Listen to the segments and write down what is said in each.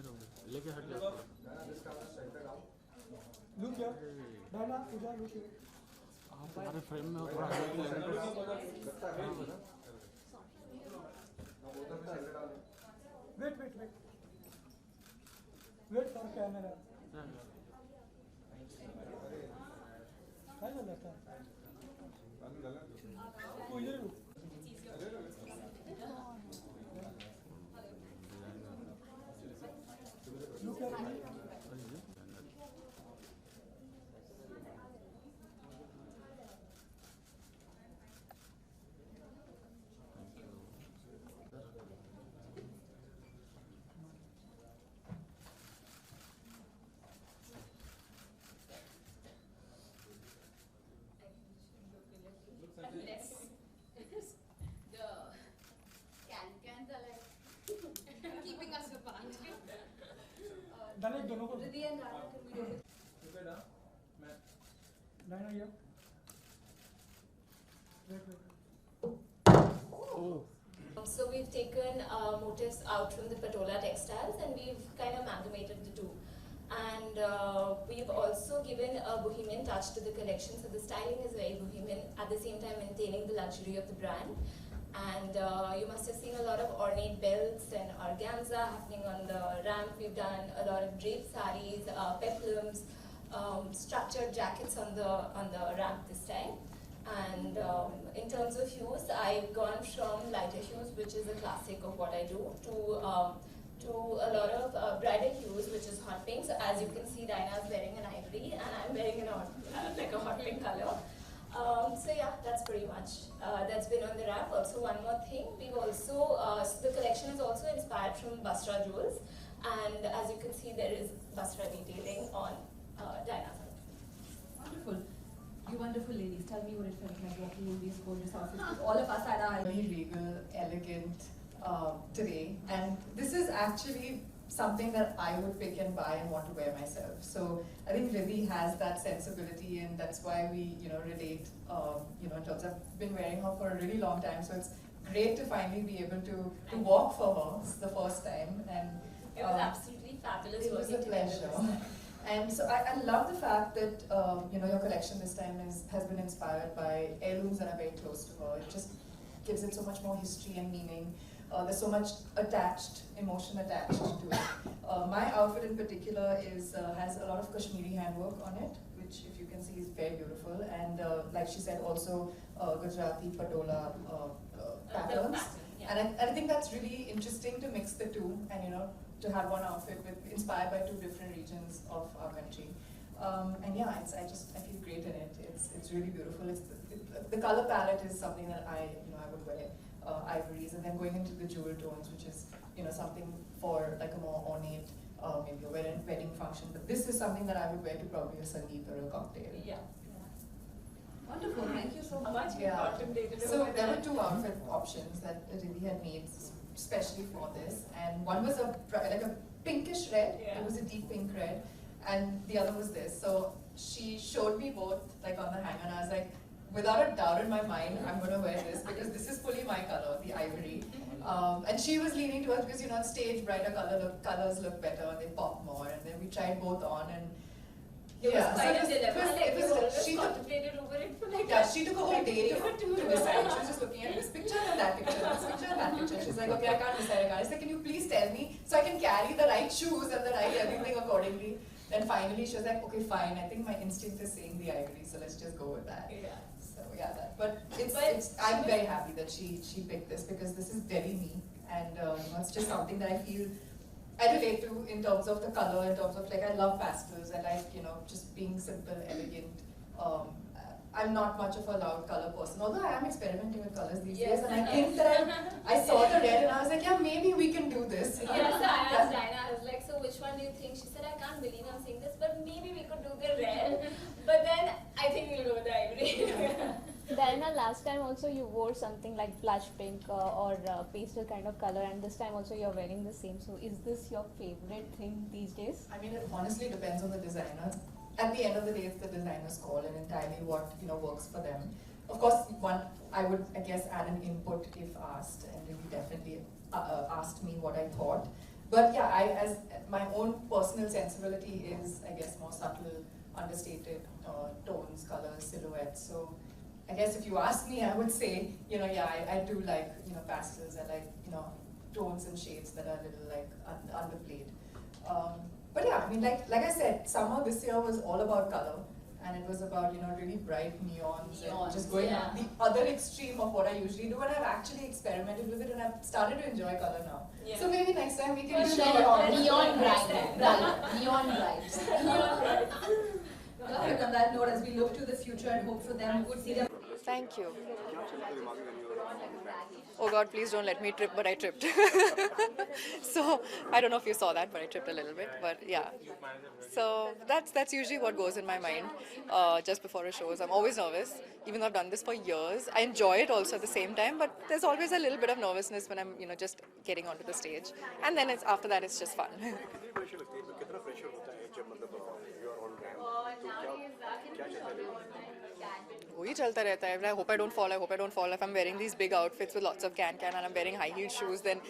में रोक दे, लेके हट जा। Look here, Diana, Pooja look here. आप हमारे फ्रेम में हो, थोड़ा हाइट ले। Wait for camera. काय झालं आता? तू इधर रुक. Look at me. Keeping us apart. दोनों को. Ridhi and Rana, can we do it? Dana here. Wait. Oh. So we've taken motifs out from the Patola textiles and we've kind of amalgamated the two. And we've also given a bohemian touch to the collection, so the styling is very bohemian, at the same time maintaining the luxury of the brand. And you must have seen a lot of ornate belts and organza happening on the ramp. We've done a lot of draped saris, peplums, structured jackets on the ramp this time. And in terms of hues, I've gone from lighter hues, which is a classic of what I do, to a lot of brighter hues, which is hot pink. So as you can see, Diana is wearing an ivory, and I'm wearing like a hot pink color. So yeah, that's pretty much that's been on the ramp. Also, one more thing, we've also the collection is also inspired from Basra jewels, and as you can see, there is Basra detailing on Diana's outfit. Wonderful. You wonderful ladies, tell me what it felt like walking in these gorgeous outfits. All of us had our very regal, elegant today, and this is actually something that I would pick and buy and want to wear myself. So I think Ridhi has that sensibility, and that's why we, relate. In terms of I've been wearing her for a really long time, so it's great to finally be able to walk for her. It's the first time, and it was absolutely fabulous. It was a pleasure. And so I love the fact that your collection this time has been inspired by heirlooms that are very close to her. It just gives it so much more history and meaning. There's so much emotion attached to it. My outfit in particular has a lot of Kashmiri handwork on it, which, if you can see, is very beautiful. And like she said, also Gujarati Patola patterns. And I think that's really interesting to mix the two, and to have one outfit inspired by two different regions of our country. And yeah, I feel great in it. It's really beautiful. The color palette is something that I would wear. Ivories, and then going into the jewel tones, which is something for like a more ornate, maybe a wedding function. But this is something that I would wear to probably a sangeet or a cocktail. Yeah. Wonderful. Thank you so much. Yeah. So there were two outfit options that Ridhi had made especially for this, and one was like a pinkish red. Yeah. It was a deep pink red, and the other was this. So she showed me both like on the hanger, and I was like, without a doubt in my mind, I'm going to wear this because this is fully my color, the ivory. And she was leaning towards, because on stage, brighter colors look better, they pop more, and then we tried both on, and it was quite a dilemma. She contemplated over it for like she took a whole day to decide. She was just looking at this picture and that picture, this picture and that picture. She's like, okay, I can't decide. I said, can you please tell me so I can carry the right shoes and the right everything accordingly? Then finally she was like, okay, fine. I think my instinct is saying the ivory, so let's just go with that. Yeah. So yeah, I'm very happy that she picked this, because this is very me, and it's just something that I feel I relate to in terms of the color, in terms of like I love pastels, I like just being simple, elegant. I'm not much of a loud color person, although I am experimenting with colors these days, and I think that I saw the red and I was like, yeah, maybe we can do this. Yes, I asked Diana, I was like, so which one do you think? She said, I can't believe I'm saying this, but maybe we could do the red. But then I think we'll go with the ivory. Diana, last time also you wore something like blush pink or pastel kind of color, and this time also you're wearing the same. So is this your favorite thing these days? I mean, it honestly depends on the designer. At the end of the day, it's the designer's call and entirely what works for them. Of course, I would, I guess, add an input if asked, and Ridhi definitely asked me what I thought. But yeah, as my own personal sensibility is, I guess, more subtle, understated tones, colors, silhouettes. So I guess if you ask me, I would say, yeah, I do like, pastels. I like, tones and shades that are a little like underplayed. But yeah, I mean, like I said, summer this year was all about color. And it was about, really bright neons and just going the other extreme of what I usually do. And I've actually experimented with it and I've started to enjoy color now. Yeah. So maybe next time we can do Neon bright. Neon bright. Perfect. On that note, as we look to the future and hope for them, we would see them. Thank you. Oh God, please don't let me trip, but I tripped. So, I don't know if you saw that, but I tripped a little bit, but yeah. So, that's usually what goes in my mind just before a show. I'm always nervous, even though I've done this for years. I enjoy it also at the same time, but there's always a little bit of nervousness when I'm, just getting onto the stage. And then after that, it's just fun. वही चलता रहता है. I hope I don't fall. I hope I don't fall. If I'm wearing these big outfits with lots of can and I'm wearing high heel shoes, then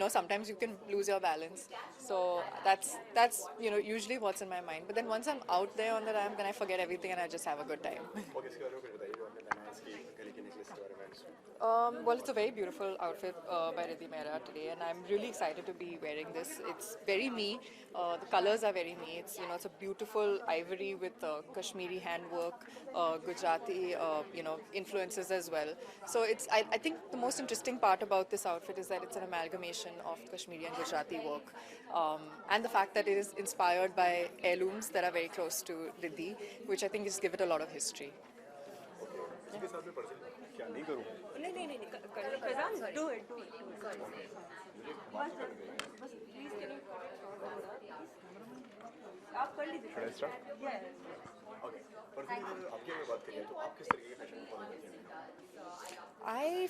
sometimes you can lose your balance. So that's usually what's in my mind. But then once I'm out there on the ramp, then I forget everything and I just have a good time. Well, it's a very beautiful outfit by Ridhi Mehra today, and I'm really excited to be wearing this. It's very me. The colors are very me. It's it's a beautiful ivory with Kashmiri handwork, Gujarati influences as well. So I think the most interesting part about this outfit is that it's an amalgamation of Kashmiri and Gujarati work, and the fact that it is inspired by heirlooms that are very close to Ridhi, which I think just give it a lot of history. Do it. I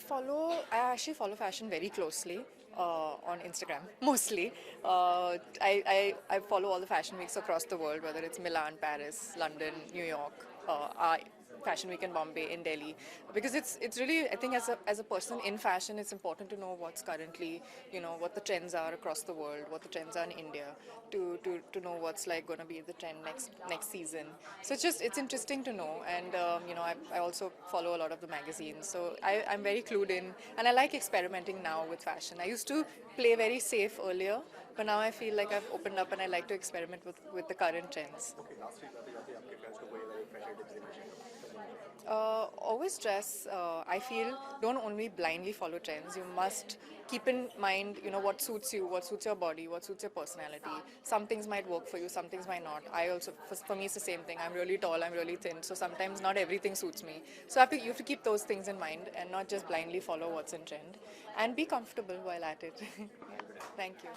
actually follow fashion very closely on Instagram, mostly. I follow all the fashion weeks across the world, whether it's Milan, Paris, London, New York, Fashion Week in Bombay, in Delhi, because it's really, I think as a person in fashion, it's important to know what's currently, what the trends are across the world, what the trends are in India, to know what's like going to be the trend next season. So it's interesting to know, and I also follow a lot of the magazines, so I'm very clued in, and I like experimenting now with fashion. I used to play very safe earlier, but now I feel like I've opened up and I like to experiment with the current trends. Always dress, I feel, don't only blindly follow trends. You must keep in mind, what suits you, what suits your body, what suits your personality. Some things might work for you, some things might not. For me, it's the same thing. I'm really tall, I'm really thin, so sometimes not everything suits me. So you have to keep those things in mind and not just blindly follow what's in trend. And be comfortable while at it. Thank you.